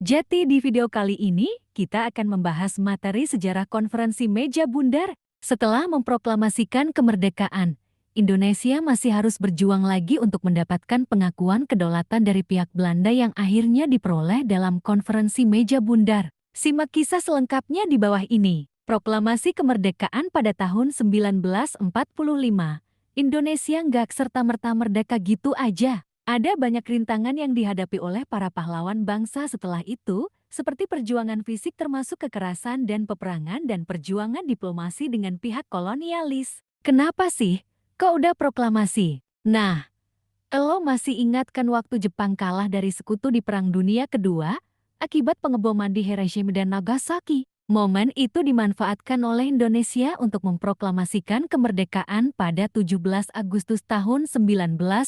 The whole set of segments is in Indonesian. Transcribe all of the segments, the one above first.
Jadi di video kali ini, kita akan membahas materi sejarah konferensi meja bundar. Setelah memproklamasikan kemerdekaan, Indonesia masih harus berjuang lagi untuk mendapatkan pengakuan kedaulatan dari pihak Belanda yang akhirnya diperoleh dalam konferensi meja bundar. Simak kisah selengkapnya di bawah ini. Proklamasi kemerdekaan pada tahun 1945. Indonesia nggak serta-merta merdeka gitu aja. Ada banyak rintangan yang dihadapi oleh para pahlawan bangsa setelah itu, seperti perjuangan fisik termasuk kekerasan dan peperangan dan perjuangan diplomasi dengan pihak kolonialis. Kenapa sih? Kok udah proklamasi? Nah, lo masih ingat kan waktu Jepang kalah dari sekutu di Perang Dunia Kedua akibat pengeboman di Hiroshima dan Nagasaki? Momen itu dimanfaatkan oleh Indonesia untuk memproklamasikan kemerdekaan pada 17 Agustus tahun 1945.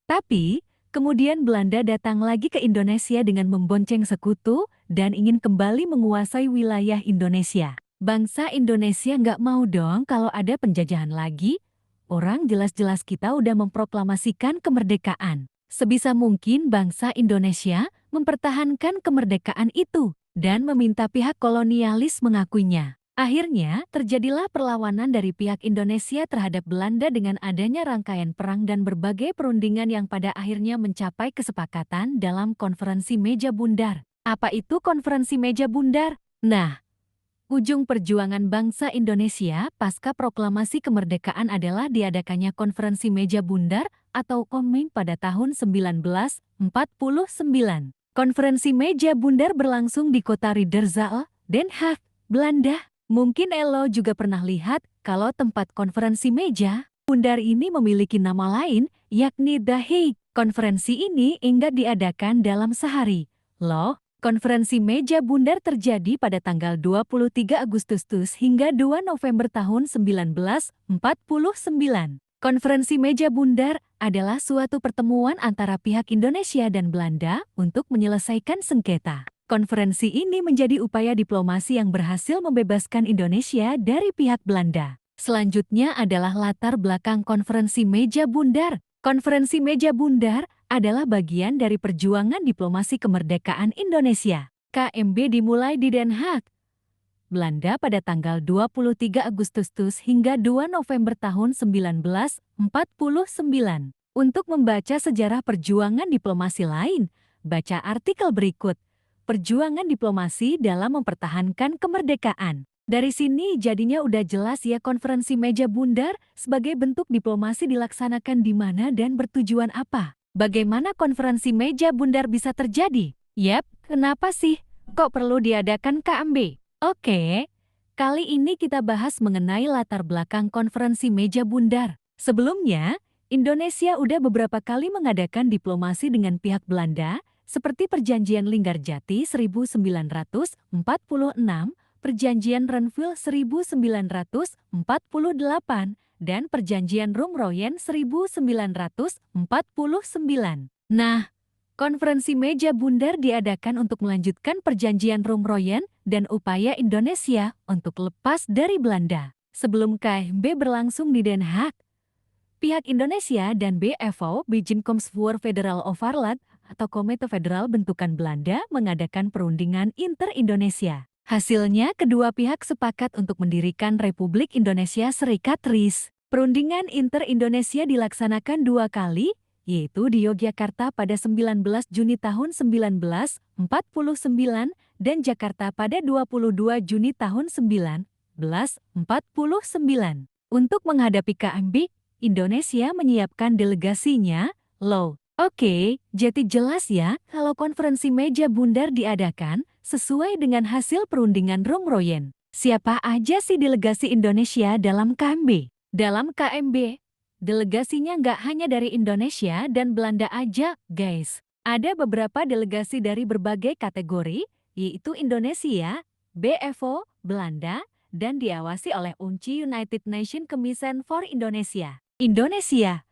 Tapi, kemudian Belanda datang lagi ke Indonesia dengan membonceng sekutu dan ingin kembali menguasai wilayah Indonesia. Bangsa Indonesia nggak mau dong kalau ada penjajahan lagi. Orang jelas-jelas kita udah memproklamasikan kemerdekaan. Sebisa mungkin bangsa Indonesia mempertahankan kemerdekaan itu dan meminta pihak kolonialis mengakuinya. Akhirnya, terjadilah perlawanan dari pihak Indonesia terhadap Belanda dengan adanya rangkaian perang dan berbagai perundingan yang pada akhirnya mencapai kesepakatan dalam konferensi meja bundar. Apa itu konferensi meja bundar? Nah, ujung perjuangan bangsa Indonesia pasca proklamasi kemerdekaan adalah diadakannya konferensi meja bundar atau KOMMI pada tahun 1949. Konferensi meja bundar berlangsung di kota Rieterzaal, Den Haag, Belanda. Mungkin Elo juga pernah lihat kalau tempat konferensi meja bundar ini memiliki nama lain, yakni The Hague. Konferensi ini enggak diadakan dalam sehari. Loh, konferensi meja bundar terjadi pada tanggal 23 Agustus hingga 2 November tahun 1949. Konferensi meja bundar adalah suatu pertemuan antara pihak Indonesia dan Belanda untuk menyelesaikan sengketa. Konferensi ini menjadi upaya diplomasi yang berhasil membebaskan Indonesia dari pihak Belanda. Selanjutnya adalah latar belakang konferensi meja bundar. Konferensi meja bundar adalah bagian dari perjuangan diplomasi kemerdekaan Indonesia. KMB dimulai di Den Haag, Belanda pada tanggal 23 Agustus hingga 2 November tahun 1949. Untuk membaca sejarah perjuangan diplomasi lain, baca artikel berikut. Perjuangan diplomasi dalam mempertahankan kemerdekaan. Dari sini jadinya udah jelas ya konferensi meja bundar sebagai bentuk diplomasi dilaksanakan di mana dan bertujuan apa. Bagaimana konferensi meja bundar bisa terjadi? Yap, kenapa sih? Kok perlu diadakan KMB? Oke, kali ini kita bahas mengenai latar belakang konferensi meja bundar. Sebelumnya, Indonesia udah beberapa kali mengadakan diplomasi dengan pihak Belanda, seperti Perjanjian Linggarjati 1946, Perjanjian Renville 1948, dan Perjanjian Rumroyen 1949. Nah, konferensi meja bundar diadakan untuk melanjutkan Perjanjian Rumroyen dan upaya Indonesia untuk lepas dari Belanda. Sebelum KMB berlangsung di Den Haag, pihak Indonesia dan BFO Bijeenkomst Federal Overland atau Komite Federal bentukan Belanda mengadakan perundingan inter-Indonesia. Hasilnya, kedua pihak sepakat untuk mendirikan Republik Indonesia Serikat RIS. Perundingan inter-Indonesia dilaksanakan dua kali, yaitu di Yogyakarta pada 19 Juni tahun 1949 dan Jakarta pada 22 Juni tahun 1949. Untuk menghadapi KMB, Indonesia menyiapkan delegasinya, loh. Oke, jadi jelas ya kalau konferensi meja bundar diadakan sesuai dengan hasil perundingan Rumroyen. Siapa aja sih delegasi Indonesia dalam KMB? Dalam KMB, delegasinya nggak hanya dari Indonesia dan Belanda aja, guys. Ada beberapa delegasi dari berbagai kategori, yaitu Indonesia, BFO, Belanda, dan diawasi oleh UNCI United Nations Commission for Indonesia. Indonesia,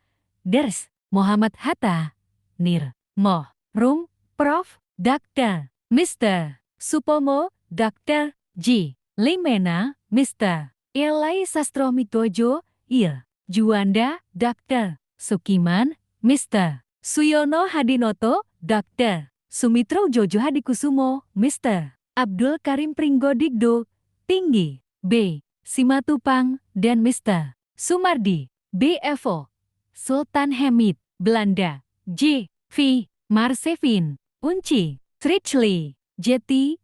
Ders, Muhammad Hatta, Nir, Moh, Rum, Prof, Dr. Mr. Supomo, Dr. G. Limena, Mr. Elai Sastromitojo, Il. Juanda, Dr. Sukiman, Mr. Suyono Hadinoto, Dr. Sumitro Jojo Hadikusumo, Mr. Abdul Karim Pringgodigdo, Tinggi, B. Simatupang, dan Mr. Sumardi, BFO. Sultan Hamid, Belanda, J. V. Marsevin, Unci, Strichli, Jeti.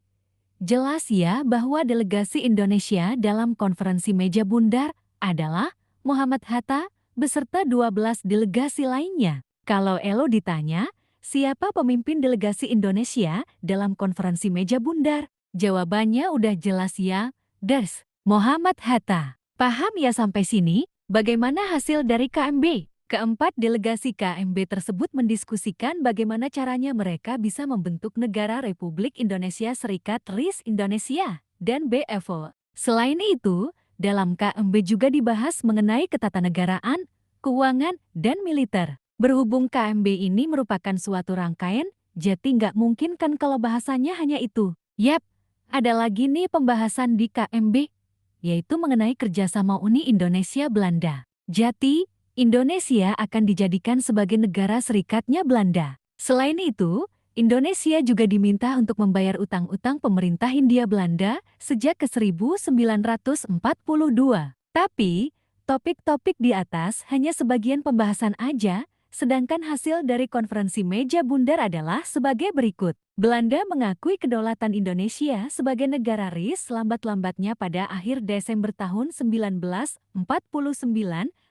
Jelas ya bahwa delegasi Indonesia dalam konferensi meja bundar adalah Muhammad Hatta beserta 12 delegasi lainnya. Kalau Elo ditanya, siapa pemimpin delegasi Indonesia dalam konferensi meja bundar? Jawabannya udah jelas ya, Ders, Muhammad Hatta. Paham ya sampai sini? Bagaimana hasil dari KMB? Keempat delegasi KMB tersebut mendiskusikan bagaimana caranya mereka bisa membentuk negara Republik Indonesia Serikat RIS Indonesia dan BFO. Selain itu, dalam KMB juga dibahas mengenai ketatanegaraan, keuangan, dan militer. Berhubung KMB ini merupakan suatu rangkaian, jadi nggak mungkin kan kalau bahasanya hanya itu. Yap, ada lagi nih pembahasan di KMB, yaitu mengenai kerjasama Uni Indonesia-Belanda. Jadi, Indonesia akan dijadikan sebagai negara serikatnya Belanda. Selain itu, Indonesia juga diminta untuk membayar utang-utang pemerintah Hindia Belanda sejak ke 1942. Tapi, topik-topik di atas hanya sebagian pembahasan aja, sedangkan hasil dari konferensi meja bundar adalah sebagai berikut. Belanda mengakui kedaulatan Indonesia sebagai negara RIS lambat-lambatnya pada akhir Desember tahun 1949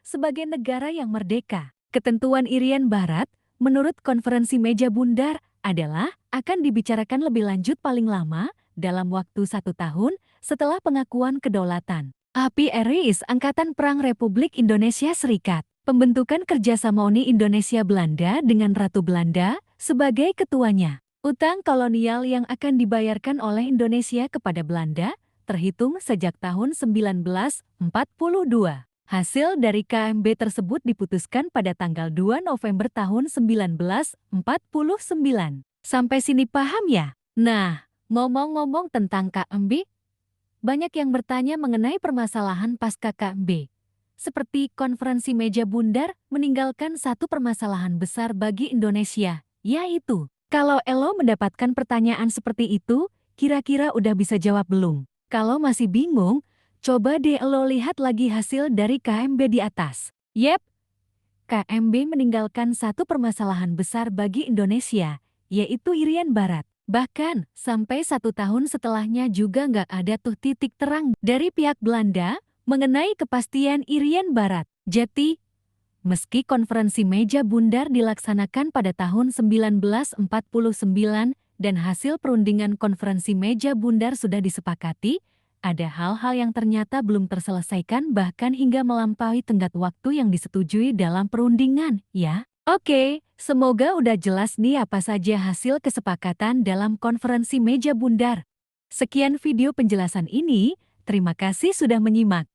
sebagai negara yang merdeka. Ketentuan Irian Barat, menurut konferensi meja bundar, adalah akan dibicarakan lebih lanjut paling lama dalam waktu 1 tahun setelah pengakuan kedaulatan. APRIS Angkatan Perang Republik Indonesia Serikat. Pembentukan kerjasama Uni Indonesia-Belanda dengan Ratu Belanda sebagai ketuanya. Utang kolonial yang akan dibayarkan oleh Indonesia kepada Belanda terhitung sejak tahun 1942. Hasil dari KMB tersebut diputuskan pada tanggal 2 November tahun 1949. Sampai sini paham ya? Nah, ngomong-ngomong tentang KMB, banyak yang bertanya mengenai permasalahan pasca KMB. Seperti konferensi meja bundar meninggalkan satu permasalahan besar bagi Indonesia, yaitu, kalau Elo mendapatkan pertanyaan seperti itu, kira-kira udah bisa jawab belum? Kalau masih bingung, coba deh Elo lihat lagi hasil dari KMB di atas. Yep, KMB meninggalkan satu permasalahan besar bagi Indonesia, yaitu Irian Barat. Bahkan, sampai 1 tahun setelahnya juga nggak ada tuh titik terang dari pihak Belanda mengenai kepastian Irian Barat. Jadi, meski konferensi meja bundar dilaksanakan pada tahun 1949 dan hasil perundingan konferensi meja bundar sudah disepakati, ada hal-hal yang ternyata belum terselesaikan bahkan hingga melampaui tenggat waktu yang disetujui dalam perundingan, ya. Oke, semoga udah jelas nih apa saja hasil kesepakatan dalam konferensi meja bundar. Sekian video penjelasan ini, terima kasih sudah menyimak.